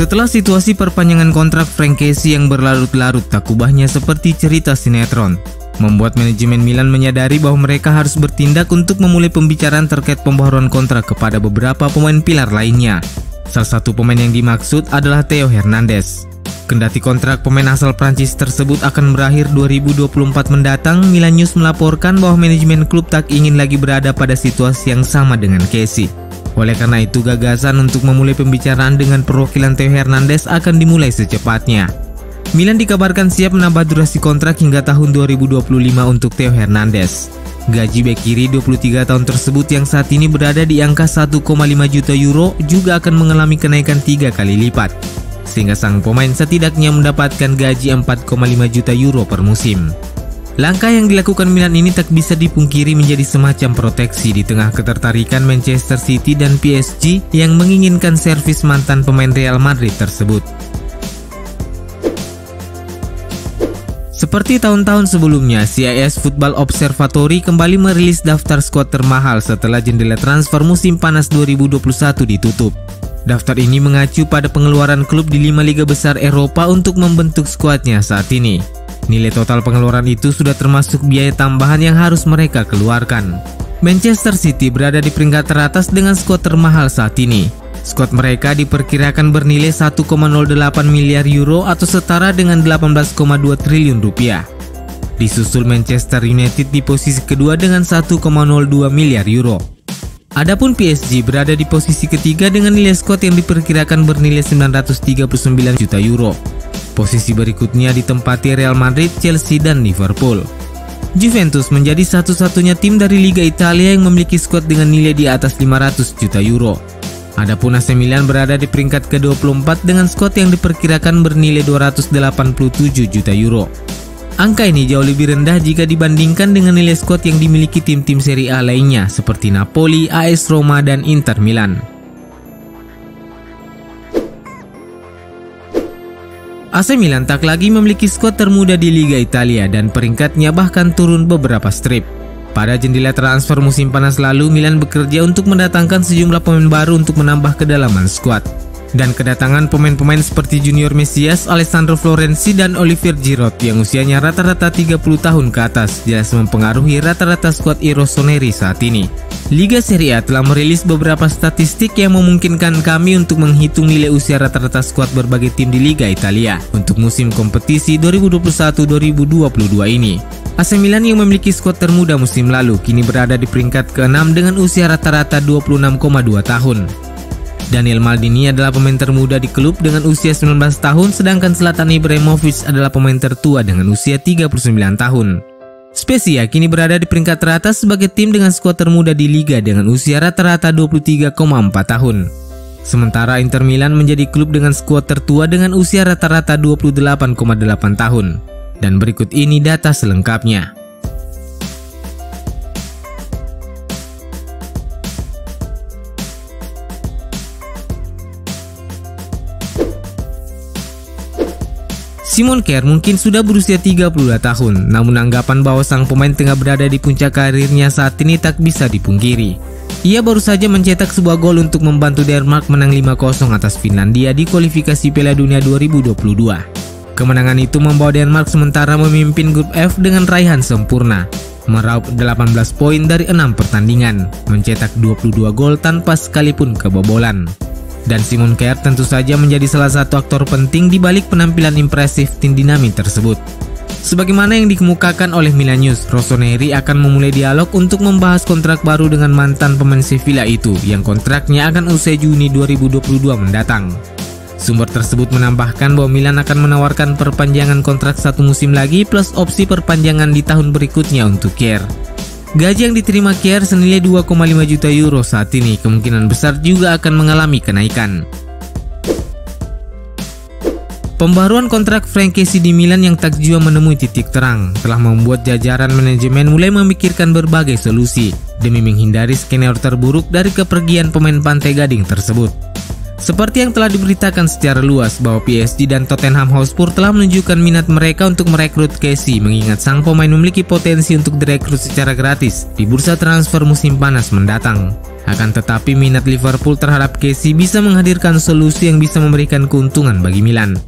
Setelah situasi perpanjangan kontrak Frank Kessie yang berlarut-larut tak ubahnya seperti cerita sinetron, membuat manajemen Milan menyadari bahwa mereka harus bertindak untuk memulai pembicaraan terkait pembaharuan kontrak kepada beberapa pemain pilar lainnya. Salah satu pemain yang dimaksud adalah Theo Hernandez. Kendati kontrak pemain asal Prancis tersebut akan berakhir 2024 mendatang, Milan News melaporkan bahwa manajemen klub tak ingin lagi berada pada situasi yang sama dengan Kessie. Oleh karena itu, gagasan untuk memulai pembicaraan dengan perwakilan Theo Hernandez akan dimulai secepatnya. Milan dikabarkan siap menambah durasi kontrak hingga tahun 2025 untuk Theo Hernandez. Gaji bek kiri 23 tahun tersebut yang saat ini berada di angka 1,5 juta euro juga akan mengalami kenaikan 3 kali lipat, sehingga sang pemain setidaknya mendapatkan gaji 4,5 juta euro per musim. Langkah yang dilakukan Milan ini tak bisa dipungkiri menjadi semacam proteksi di tengah ketertarikan Manchester City dan PSG yang menginginkan servis mantan pemain Real Madrid tersebut. Seperti tahun-tahun sebelumnya, CIS Football Observatory kembali merilis daftar skuad termahal setelah jendela transfer musim panas 2021 ditutup. Daftar ini mengacu pada pengeluaran klub di 5 liga besar Eropa untuk membentuk skuadnya saat ini. Nilai total pengeluaran itu sudah termasuk biaya tambahan yang harus mereka keluarkan. Manchester City berada di peringkat teratas dengan skuad termahal saat ini. Skuad mereka diperkirakan bernilai 1,08 miliar euro atau setara dengan 18,2 triliun rupiah. Disusul Manchester United di posisi kedua dengan 1,02 miliar euro. Adapun PSG berada di posisi ketiga dengan nilai skuad yang diperkirakan bernilai 939 juta euro. Posisi berikutnya ditempati Real Madrid, Chelsea, dan Liverpool. Juventus menjadi satu-satunya tim dari Liga Italia yang memiliki skuad dengan nilai di atas 500 juta euro. Adapun AC Milan berada di peringkat ke-24 dengan skuad yang diperkirakan bernilai 287 juta euro. Angka ini jauh lebih rendah jika dibandingkan dengan nilai skuad yang dimiliki tim-tim Serie A lainnya seperti Napoli, AS Roma, dan Inter Milan. AC Milan tak lagi memiliki skuad termuda di Liga Italia dan peringkatnya bahkan turun beberapa strip. Pada jendela transfer musim panas lalu, Milan bekerja untuk mendatangkan sejumlah pemain baru untuk menambah kedalaman skuad. Dan kedatangan pemain-pemain seperti Junior Mesias, Alessandro Florenzi, dan Olivier Giroud yang usianya rata-rata 30 tahun ke atas jelas mempengaruhi rata-rata skuad I Rossoneri saat ini. Liga Serie A telah merilis beberapa statistik yang memungkinkan kami untuk menghitung nilai usia rata-rata skuad berbagai tim di Liga Italia untuk musim kompetisi 2021-2022 ini. AC Milan yang memiliki skuad termuda musim lalu kini berada di peringkat ke-6 dengan usia rata-rata 26,2 tahun. Daniel Maldini adalah pemain termuda di klub dengan usia 19 tahun, sedangkan Zlatan Ibrahimovic adalah pemain tertua dengan usia 39 tahun. Spezia kini berada di peringkat teratas sebagai tim dengan skuad termuda di Liga dengan usia rata-rata 23,4 tahun. Sementara Inter Milan menjadi klub dengan skuad tertua dengan usia rata-rata 28,8 tahun. Dan berikut ini data selengkapnya. Simon Kjær mungkin sudah berusia 32 tahun, namun anggapan bahwa sang pemain tengah berada di puncak karirnya saat ini tak bisa dipungkiri. Ia baru saja mencetak sebuah gol untuk membantu Denmark menang 5-0 atas Finlandia di kualifikasi Piala Dunia 2022. Kemenangan itu membawa Denmark sementara memimpin grup F dengan raihan sempurna, meraup 18 poin dari 6 pertandingan, mencetak 22 gol tanpa sekalipun kebobolan. Dan Simon Kjær tentu saja menjadi salah satu aktor penting di balik penampilan impresif tim dinamit tersebut. Sebagaimana yang dikemukakan oleh Milan News, Rossoneri akan memulai dialog untuk membahas kontrak baru dengan mantan pemain Sevilla itu yang kontraknya akan usai Juni 2022 mendatang. Sumber tersebut menambahkan bahwa Milan akan menawarkan perpanjangan kontrak 1 musim lagi plus opsi perpanjangan di tahun berikutnya untuk Kjær. Gaji yang diterima Kjær senilai 2,5 juta euro saat ini kemungkinan besar juga akan mengalami kenaikan. Pembaruan kontrak Frank Kessie di Milan yang tak jua menemui titik terang telah membuat jajaran manajemen mulai memikirkan berbagai solusi demi menghindari skenario terburuk dari kepergian pemain Pantai Gading tersebut. Seperti yang telah diberitakan secara luas bahwa PSG dan Tottenham Hotspur telah menunjukkan minat mereka untuk merekrut Kessie, mengingat sang pemain memiliki potensi untuk direkrut secara gratis di bursa transfer musim panas mendatang. Akan tetapi minat Liverpool terhadap Kessie bisa menghadirkan solusi yang bisa memberikan keuntungan bagi Milan.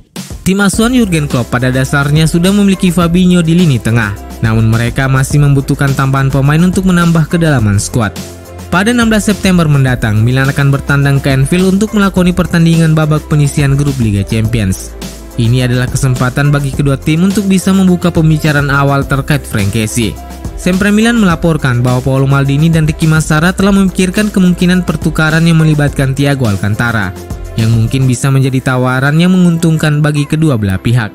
Tim asuhan Jurgen Klopp pada dasarnya sudah memiliki Fabinho di lini tengah, namun mereka masih membutuhkan tambahan pemain untuk menambah kedalaman skuad. Pada 16 September mendatang, Milan akan bertandang ke Anfield untuk melakoni pertandingan babak penyisihan grup Liga Champions. Ini adalah kesempatan bagi kedua tim untuk bisa membuka pembicaraan awal terkait Frank Kessie. Sempre Milan melaporkan bahwa Paolo Maldini dan Ricky Massara telah memikirkan kemungkinan pertukaran yang melibatkan Thiago Alcantara, yang mungkin bisa menjadi tawaran yang menguntungkan bagi kedua belah pihak.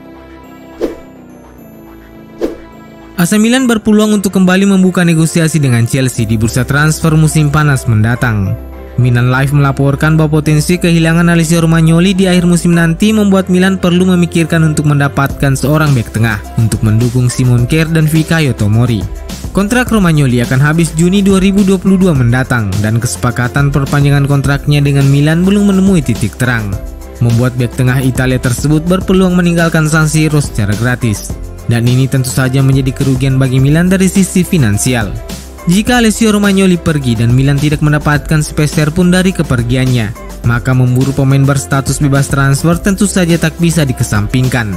AC Milan berpeluang untuk kembali membuka negosiasi dengan Chelsea di bursa transfer musim panas mendatang. Milan Live melaporkan bahwa potensi kehilangan Alessio Romagnoli di akhir musim nanti membuat Milan perlu memikirkan untuk mendapatkan seorang bek tengah untuk mendukung Simon Kjaer dan Fikayo Tomori. Kontrak Romagnoli akan habis Juni 2022 mendatang dan kesepakatan perpanjangan kontraknya dengan Milan belum menemui titik terang, membuat bek tengah Italia tersebut berpeluang meninggalkan San Siro secara gratis. Dan ini tentu saja menjadi kerugian bagi Milan dari sisi finansial. Jika Alessio Romagnoli pergi dan Milan tidak mendapatkan sepeser pun dari kepergiannya, maka memburu pemain berstatus bebas transfer tentu saja tak bisa dikesampingkan.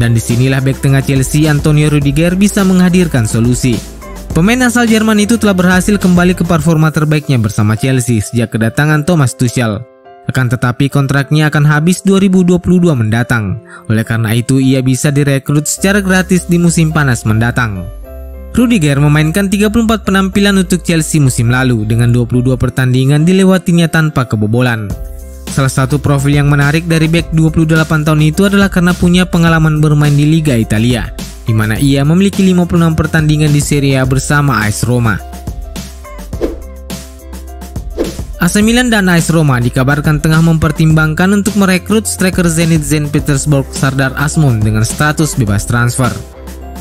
Dan disinilah bek tengah Chelsea Antonio Rudiger bisa menghadirkan solusi. Pemain asal Jerman itu telah berhasil kembali ke performa terbaiknya bersama Chelsea sejak kedatangan Thomas Tuchel. Akan tetapi kontraknya akan habis 2022 mendatang. Oleh karena itu ia bisa direkrut secara gratis di musim panas mendatang. Rudiger memainkan 34 penampilan untuk Chelsea musim lalu dengan 22 pertandingan dilewatinya tanpa kebobolan. Salah satu profil yang menarik dari bek 28 tahun itu adalah karena punya pengalaman bermain di Liga Italia, di mana ia memiliki 56 pertandingan di Serie A bersama AS Roma. AC Milan dan AS Roma dikabarkan tengah mempertimbangkan untuk merekrut striker Zenit St. Petersburg Sardar Azmoun dengan status bebas transfer.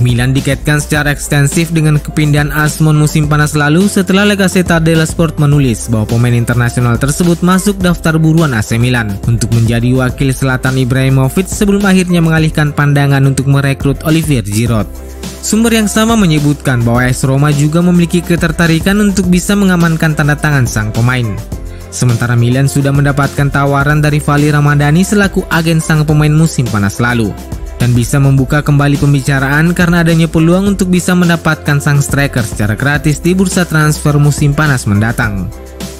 Milan dikaitkan secara ekstensif dengan kepindahan Azmoun musim panas lalu setelah La Gazzetta dello Sport menulis bahwa pemain internasional tersebut masuk daftar buruan AC Milan untuk menjadi wakil Zlatan Ibrahimovic sebelum akhirnya mengalihkan pandangan untuk merekrut Olivier Giroud. Sumber yang sama menyebutkan bahwa AS Roma juga memiliki ketertarikan untuk bisa mengamankan tanda tangan sang pemain. Sementara Milan sudah mendapatkan tawaran dari Vali Ramadhani selaku agen sang pemain musim panas lalu, dan bisa membuka kembali pembicaraan karena adanya peluang untuk bisa mendapatkan sang striker secara gratis di bursa transfer musim panas mendatang.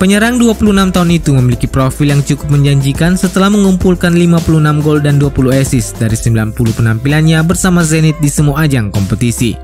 Penyerang 26 tahun itu memiliki profil yang cukup menjanjikan setelah mengumpulkan 56 gol dan 20 assist dari 90 penampilannya bersama Zenit di semua ajang kompetisi.